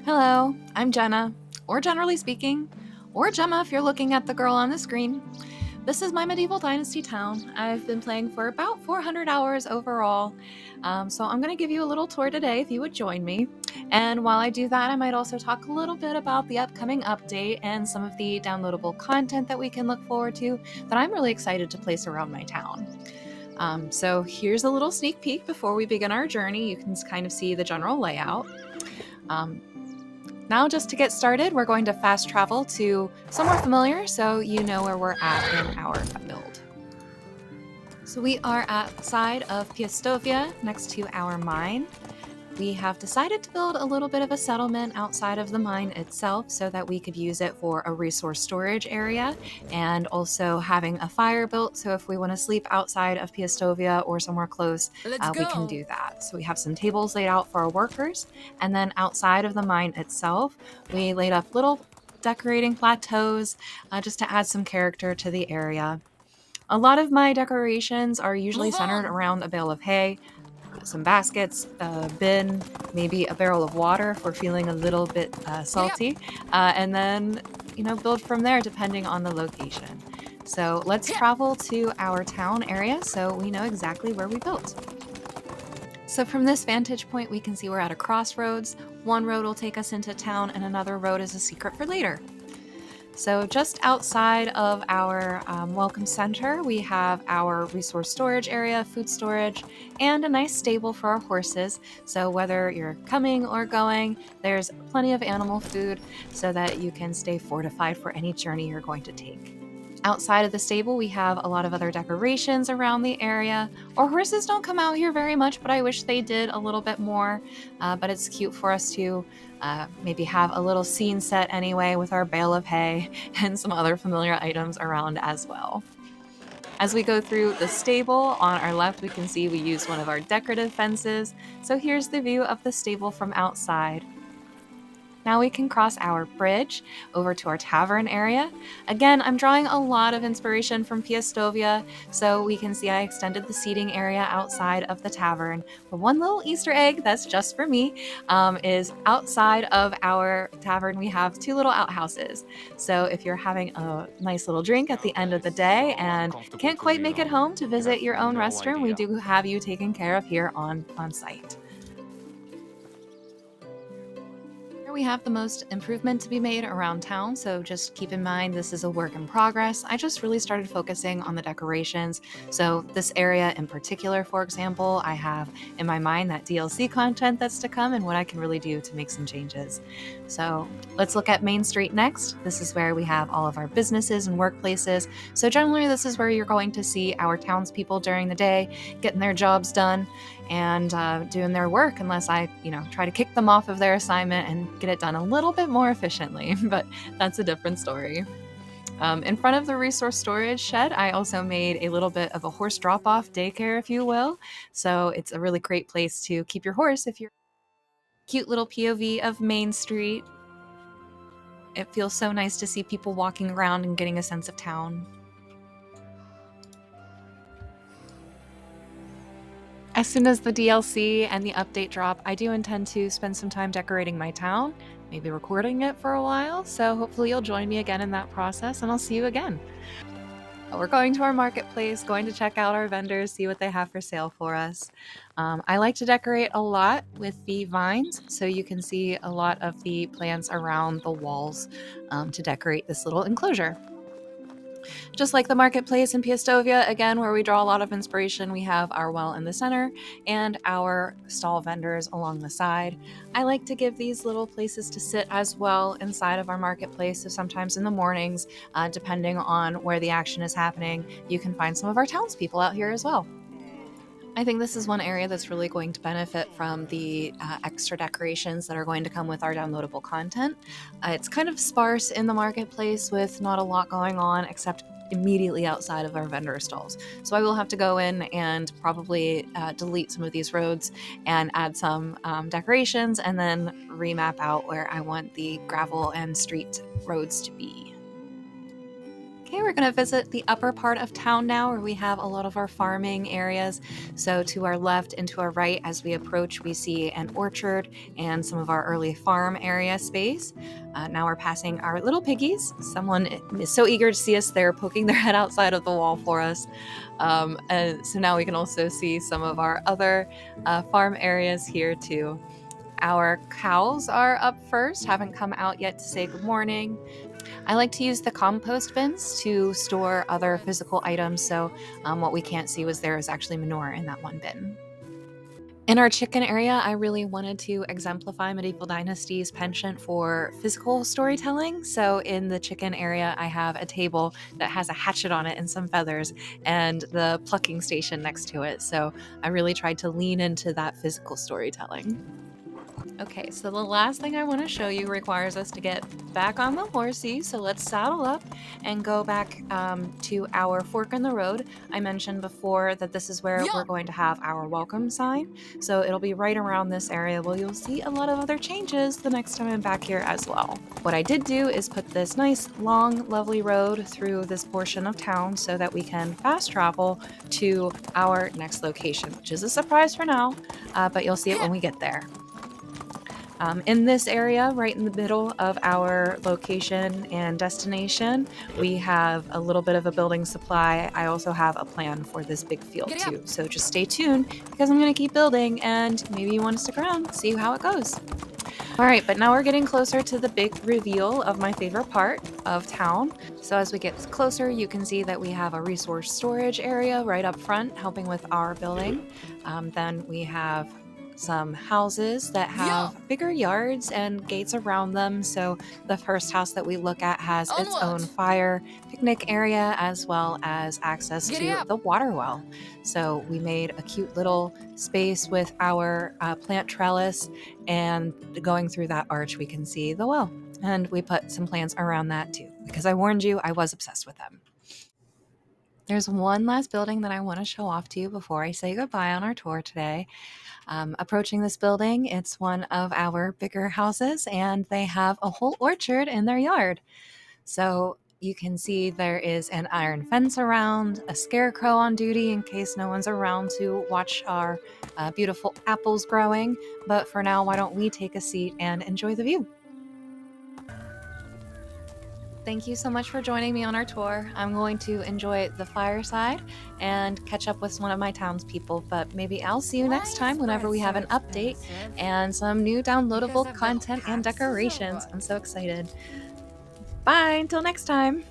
Hello, I'm Jenna, or generally speaking, or Gemma if you're looking at the girl on the screen. This is my Medieval Dynasty town. I've been playing for about 400 hours overall, so I'm going to give you a little tour today if you would join me. And while I do that, I might also talk a little bit about the upcoming update and some of the downloadable content that we can look forward to that I'm really excited to place around my town. So here's a little sneak peek before we begin our journey. You can kind of see the general layout. Um, Now, just to get started, we're going to fast travel to somewhere familiar so you know where we're at in our build. So we are outside of Piastovia, next to our mine. We have decided to build a little bit of a settlement outside of the mine itself so that we could use it for a resource storage area and also having a fire built. So if we want to sleep outside of Piastovia or somewhere close, we can do that. So we have some tables laid out for our workers. And then outside of the mine itself, we laid up little decorating plateaus just to add some character to the area. A lot of my decorations are usually centered around a bale of hay, some baskets, a bin, maybe a barrel of water if we're feeling a little bit salty, and then, build from there depending on the location. So let's travel to our town area so we know exactly where we built. So from this vantage point, we can see we're at a crossroads. One road will take us into town and another road is a secret for later. So just outside of our welcome center, we have our resource storage area, food storage, and a nice stable for our horses. So whether you're coming or going, there's plenty of animal food so that you can stay fortified for any journey you're going to take. Outside of the stable, we have a lot of other decorations around the area. Our horses don't come out here very much, but I wish they did a little bit more. But it's cute for us to maybe have a little scene set anyway with our bale of hay and some other familiar items around as well. As we go through the stable, on our left we can see we used one of our decorative fences. So here's the view of the stable from outside. Now we can cross our bridge over to our tavern area. Again, I'm drawing a lot of inspiration from Piastovia, so we can see I extended the seating area outside of the tavern. But one little Easter egg that's just for me is outside of our tavern we have two little outhouses. So if you're having a nice little drink at the end of the day and can't quite make it home to visit your own restroom, we do have you taken care of here on site. We have the most improvement to be made around town, so just keep in mind this is a work in progress. I just really started focusing on the decorations. So this area in particular, for example, I have in my mind that DLC content that's to come and what I can really do to make some changes. So let's look at Main Street next. This is where we have all of our businesses and workplaces. So generally this is where you're going to see our townspeople during the day getting their jobs done and doing their work, unless I, try to kick them off of their assignment and get it done a little bit more efficiently, but that's a different story. In front of the resource storage shed, I also made a little bit of a horse drop-off daycare, if you will. So it's a really great place to keep your horse if you're cute little POV of Main Street. It feels so nice to see people walking around and getting a sense of town. As soon as the DLC and the update drop, I do intend to spend some time decorating my town, maybe recording it for a while, so hopefully you'll join me again in that process, and I'll see you again. We're going to our marketplace, going to check out our vendors, see what they have for sale for us. I like to decorate a lot with the vines, so you can see a lot of the plants around the walls to decorate this little enclosure. Just like the marketplace in Piastovia, again, where we draw a lot of inspiration, we have our well in the center and our stall vendors along the side. I like to give these little places to sit as well inside of our marketplace. So sometimes in the mornings, depending on where the action is happening, you can find some of our townspeople out here as well. I think this is one area that's really going to benefit from the extra decorations that are going to come with our downloadable content. It's kind of sparse in the marketplace with not a lot going on except immediately outside of our vendor stalls. So I will have to go in and probably delete some of these roads and add some decorations and then remap out where I want the gravel and street roads to be. Okay, we're going to visit the upper part of town now, where we have a lot of our farming areas. So to our left and to our right, as we approach, we see an orchard and some of our early farm area space. Now we're passing our little piggies. Someone is so eager to see us, they're poking their head outside of the wall for us. And so now we can also see some of our other farm areas here too. Our cows are up first, haven't come out yet to say good morning. I like to use the compost bins to store other physical items, so what we can't see was there is actually manure in that one bin. In our chicken area, I really wanted to exemplify Medieval Dynasty's penchant for physical storytelling. So in the chicken area, I have a table that has a hatchet on it and some feathers, and the plucking station next to it. So I really tried to lean into that physical storytelling. Okay, so the last thing I want to show you requires us to get back on the horsey. So let's saddle up and go back to our fork in the road. I mentioned before that this is where we're going to have our welcome sign. So it'll be right around this area where you'll see a lot of other changes the next time I'm back here as well. What I did do is put this nice, long, lovely road through this portion of town so that we can fast travel to our next location, which is a surprise for now, but you'll see it when we get there. In this area, right in the middle of our location and destination, we have a little bit of a building supply. I also have a plan for this big field too, so just stay tuned because I'm going to keep building and maybe you want to stick around, see how it goes. All right, but now we're getting closer to the big reveal of my favorite part of town. So as we get closer, you can see that we have a resource storage area right up front, helping with our building. Then we have some houses that have bigger yards and gates around them. So the first house that we look at has its own fire picnic area as well as access to the water well. So we made a cute little space with our plant trellis, and going through that arch we can see the well. And we put some plants around that too, because I warned you I was obsessed with them. There's one last building that I want to show off to you before I say goodbye on our tour today. Approaching this building, it's one of our bigger houses, and they have a whole orchard in their yard. So you can see there is an iron fence around, a scarecrow on duty in case no one's around to watch our beautiful apples growing. But for now, why don't we take a seat and enjoy the view? Thank you so much for joining me on our tour. I'm going to enjoy the fireside and catch up with one of my townspeople, but maybe I'll see you next time whenever we have an update and some new downloadable content and decorations. I'm so excited. Bye, until next time.